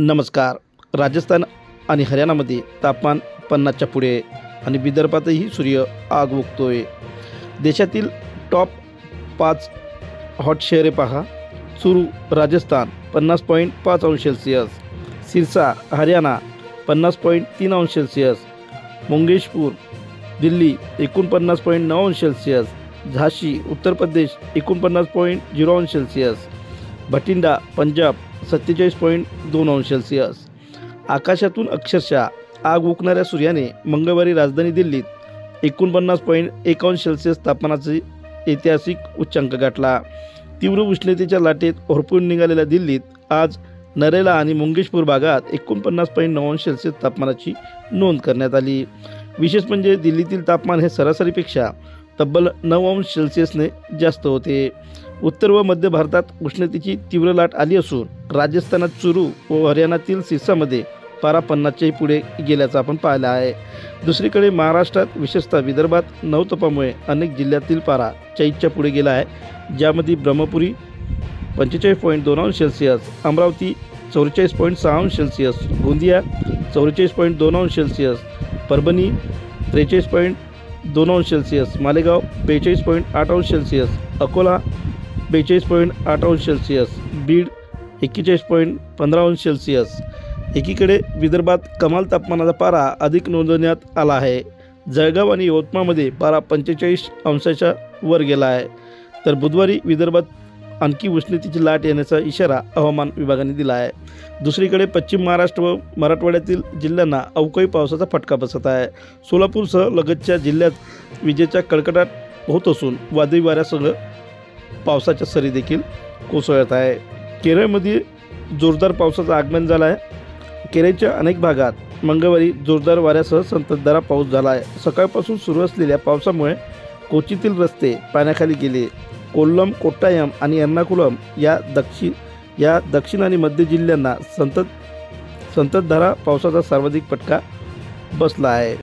नमस्कार। राजस्थान आणि हरियाणामध्ये तापमान 50च्या पुढे आणि विदर्भातही सूर्य आग उगतोय। देशातील टॉप 5 हॉट शहरे पहा। चुरू राजस्थान 50.5 अंश सेल्सियस, सिरसा हरियाणा 50.3 अंश सेल्सियस, मंगेशपूर दिल्ली 49.9 अंश सेल्सियस, झांसी उत्तर प्रदेश 49.0 अंश सेल्सियस, भटिंडा पंजाब 47.2 अंश सेल्सियस। आकाशातून अक्षरशः आग उकणाऱ्या सूर्याने मंगळवारी राजधानी दिल्लीत 49.1 अंश सेल्सियस तापमानाचा ऐतिहासिक उच्चांक गाठला। तीव्र उष्णतेच्या लाटेत होरपळून निघालेल्या दिल्लीत आज नरेला आणि मंगेशपूर भागात 49.9 अंश सेल्सियस तापमानाची नोंद करण्यात आली। विशेष म्हणजे दिल्लीतील तापमान हे सरासरीपेक्षा तब्बल 9 अंश सेल्सियसने जास्त होते। उत्तर व मध्य भारतात उष्णतेची तीव्र लाट आली असून राजस्थानात चुरू व हरियाणातील सिरसामध्ये पारा 50च्याही पुढे गेल्याचं आपण पाहिलं आहे। दुसरीकडे महाराष्ट्रात विशेषतः विदर्भात नवतापामुळे अनेक जिल्ह्यातील पारा 40च्या पुढे गेला आहे, ज्यामध्ये ब्रह्मपुरी 45.2 अंश सेल्सियस, अमरावती 44.6 अंश सेल्सियस, गोंदिया 44.2 अंश सेल्सियस, परभणी 43.2 अंश सेल्सियस, मालेगाव 42.8 अंश सेल्सियस, अकोला 42.8 अंश सेल्सियस, बीड 41.15 अंश सेल्सियस। एकीकडे विदर्भात कमाल तापमानाचा पारा अधिक नोंदवण्यात आला आहे। जळगाव आणि यवतमाळमध्ये पारा 45 अंशाच्या वर गेला आहे, तर बुधवारी विदर्भात आणखी उष्णतेची लाट येण्याचा इशारा हवामान विभागाने दिला आहे। दुसरीकडे पश्चिम महाराष्ट्र व मराठवाड्यातील जिल्ह्यांना अवकाळी पावसाचा फटका बसत आहे। सोलापूरसह लगतच्या जिल्ह्यात विजेचा कडकडाट होत असून वादळी वाऱ्यासह पावसाच्या सरी देखील कोसळत आहे। केरळमध्ये जोरदार पावसाचं आगमन झालं आहे। केरळच्या अनेक भागात मंगळवारी जोरदार वाऱ्यासह संततधार पाऊस झाला आहे। सकाळपासून सुरू असलेल्या पावसामुळे कोचीतील रस्ते पाण्याखाली गेले। कोल्लम, कोट्टायम आणि एर्नाकुलम या दक्षिण आणि मध्य जिल्ह्यांना संततधार पावसाचा सर्वाधिक फटका बसला आहे।